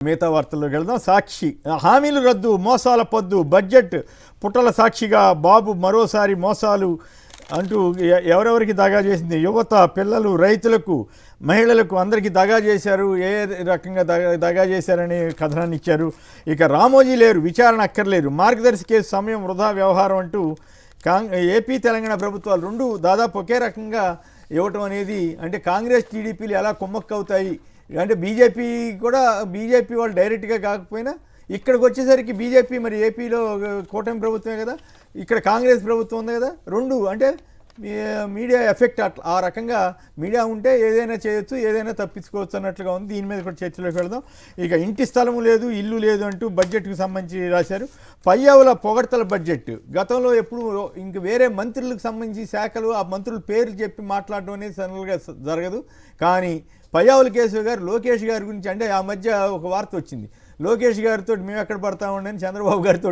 మిగతా వార్తల్లోకి వెళ్దాం. సాక్షి హామీలు రద్దు, మోసాల పొద్దు, బడ్జెట్ పుట్టల సాక్షిగా బాబు మరోసారి మోసాలు అంటూ ఎవరెవరికి దగా చేసింది, యువత, పిల్లలు, రైతులకు, మహిళలకు అందరికీ దగా చేశారు, ఏ రకంగా దగా చేశారని కథనాన్ని ఇచ్చారు. ఇక రామోజీ లేరు, విచారణ అక్కర్లేదు, మార్గదర్శి కేసు సమయం వృధా వ్యవహారం అంటూ ఏపీ తెలంగాణ ప్రభుత్వాలు రెండు దాదాపు ఒకే రకంగా ఇవ్వటం అనేది, అంటే కాంగ్రెస్ టీడీపీలు ఎలా కుమ్మక్కవుతాయి అంటే బీజేపీ వాళ్ళు డైరెక్ట్గా కాకపోయినా ఇక్కడికి వచ్చేసరికి బీజేపీ మరి ఏపీలో కూటమి ప్రభుత్వమే కదా, ఇక్కడ కాంగ్రెస్ ప్రభుత్వం ఉంది కదా, రెండు అంటే మీడియా ఎఫెక్ట్ అట్లా ఆ రకంగా మీడియా ఉంటే ఏదైనా చేయొచ్చు, ఏదైనా తప్పించుకోవచ్చు అన్నట్లుగా ఉంది. దీని మీద కూడా చర్చలోకి వెళదాం. ఇక ఇంటి స్థలం లేదు, ఇల్లు లేదు అంటూ బడ్జెట్కి సంబంధించి రాశారు. పయ్యావుల పొగడ్తల బడ్జెట్. గతంలో ఎప్పుడు ఇంక వేరే మంత్రులకు సంబంధించి శాఖలు ఆ మంత్రుల పేర్లు చెప్పి మాట్లాడడం అనేది సడన్గా జరగదు. కానీ పయ్యావుల కేశవ్ గారు లోకేష్ గారి గురించి, అంటే ఆ మధ్య ఒక వార్త వచ్చింది, లోకేష్ గారితో మేము ఎక్కడ పడతామండి అని చంద్రబాబు గారితో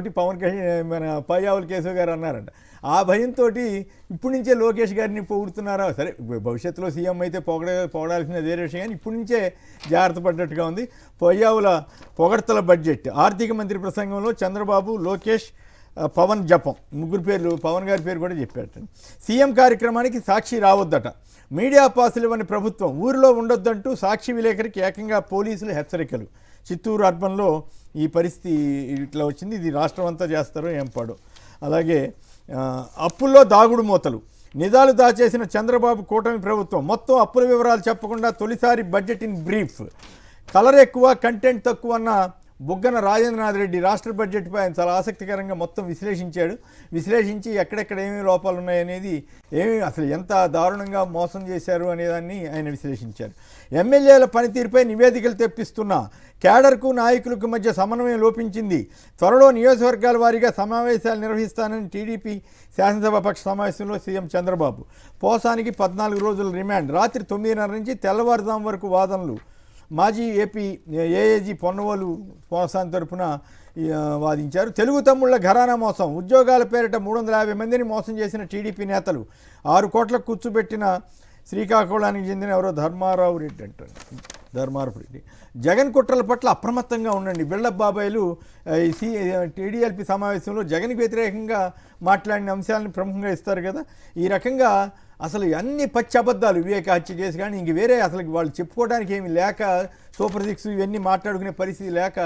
మన పయ్యావుల కేశవ్ గారు అన్నారంట. ఆ భయంతో ఇప్పటి నుంచే లోకేష్ గారిని పొగుడుతున్నారా, సరే భవిష్యత్తులో సీఎం అయితే పొగడాల్సిన వేరే విషయం, కానీ ఇప్పటి నుంచే జాగ్రత్త పడ్డట్టుగా ఉంది. పయ్యావుల పొగడ్తల బడ్జెట్. ఆర్థిక మంత్రి ప్రసంగంలో చంద్రబాబు, లోకేష్, పవన్ జపం, ముగ్గురు పేర్లు, పవన్ గారి పేరు కూడా చెప్పారు. సీఎం కార్యక్రమానికి సాక్షి రావద్దట, మీడియా పాసులు ఇవ్వని ప్రభుత్వం, ఊరిలో ఉండొద్దంటూ సాక్షి విలేకరికి ఏకంగా పోలీసులు హెచ్చరికలు. చిత్తూరు అర్బన్లో ఈ పరిస్థితి ఇట్లా వచ్చింది. ఇది రాష్ట్రం అంతా చేస్తారో ఏం పాడు. అలాగే అప్పుల్లో దాగుడు మూతలు. నిజాలు దాచేసిన చంద్రబాబు కూటమి ప్రభుత్వం మొత్తం అప్పుల వివరాలు చెప్పకుండా తొలిసారి బడ్జెట్ ఇన్ బ్రీఫ్. కలర్ ఎక్కువ, కంటెంట్ తక్కువ అన్న బుగ్గన రాజేంద్రనాథ్ రెడ్డి రాష్ట్ర బడ్జెట్పై ఆయన చాలా ఆసక్తికరంగా మొత్తం విశ్లేషించి ఎక్కడెక్కడ ఏమేమి లోపాలు ఉన్నాయనేది, అసలు ఎంత దారుణంగా మోసం చేశారు అనేదాన్ని ఆయన విశ్లేషించారు. ఎమ్మెల్యేల పనితీరుపై నివేదికలు తెప్పిస్తున్న క్యాడర్కు నాయకులకు మధ్య సమన్వయం లోపించింది, త్వరలో నియోజకవర్గాల వారీగా సమావేశాలు నిర్వహిస్తానని టీడీపీ శాసనసభాపక్ష సమావేశంలో సీఎం చంద్రబాబు. పోసానికి 14 రోజుల రిమాండ్, రాత్రి 9:30 నుంచి తెల్లవారుజాము వరకు వాదనలు. మాజీ ఏపీ ఏఏజీ పొన్నవోలు పోసాని తరపున వాదించారు. తెలుగు తమ్ముళ్ల ఘరానా మోసం. ఉద్యోగాల పేరిట 350 మందిని మోసం చేసిన టీడీపీ నేతలు. 6 కోట్లకు కూర్చోబెట్టిన శ్రీకాకుళానికి చెందిన ఎవరో ధర్మారావు రెడ్డి. జగన్ కుట్రల పట్ల అప్రమత్తంగా ఉండండి. బిల్డప్ బాబాయిలు టీడీఎల్పీ సమావేశంలో జగన్కి వ్యతిరేకంగా మాట్లాడిన అంశాలను ప్రముఖంగా ఇస్తారు కదా. ఈ రకంగా అసలు అన్ని పచ్చి అబద్ధాలు, వివేక హత్య కేసు కానీ ఇంక వేరే అసలు వాళ్ళు చెప్పుకోవడానికి ఏమి లేక, సూపర్ సిక్స్ ఇవన్నీ మాట్లాడుకునే పరిస్థితి లేక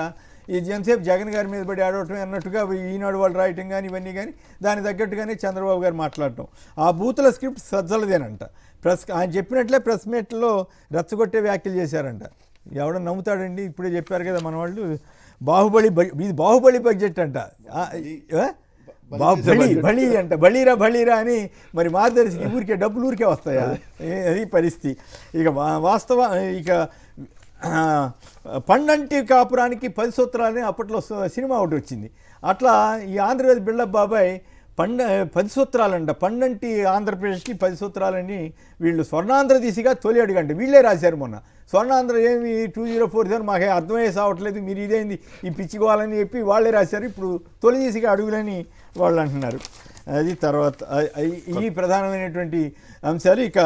ఈ ఎంతసేపు జగన్ గారి మీద పడి ఆడవటం అన్నట్టుగా ఈనాడు వాళ్ళు రాయటం కానీ ఇవన్నీ కానీ దానికి తగ్గట్టుగానే చంద్రబాబు గారు మాట్లాడటం. ఆ బూతుల స్క్రిప్ట్ సజ్జలదేనంట. ఆయన చెప్పినట్లే ప్రెస్ మీట్లో రెచ్చగొట్టే వ్యాఖ్యలు చేశారంట. ఎవడో నమ్ముతాడండి, ఇప్పుడే చెప్పారు కదా మన వాళ్ళు. బాహుబలి బడ్జెట్ అంట, బళీ అంట, బళీరా అని. మరి మార్గదర్శికి ఊరికే డబ్బులు ఊరికే వస్తాయా, అది పరిస్థితి. ఇక పండంటి కాపురానికి 10 సూత్రాలని అప్పట్లో సినిమా ఒకటి వచ్చింది. అట్లా ఈ ఆంధ్రప్రదేశ్ బిల్డప్ బాబాయ్ 10 సూత్రాలంట, పండంటి ఆంధ్రప్రదేశ్కి 10 సూత్రాలని వీళ్ళు స్వర్ణాంధ్ర దిశగా తొలి అడుగంటే వీళ్ళే రాశారు మొన్న. స్వర్ణాంధ్ర ఏమి 2047 మాకే అర్థమయ్యే సావట్లేదు, మీరు ఇదేంది ఈ పిచ్చికోవాలని చెప్పి వాళ్ళే రాశారు. ఇప్పుడు తొలి దిశగా అడుగులని వాళ్ళు అంటున్నారు. అది తర్వాత ఈ ప్రధానమైనటువంటి అంశాలు. ఇక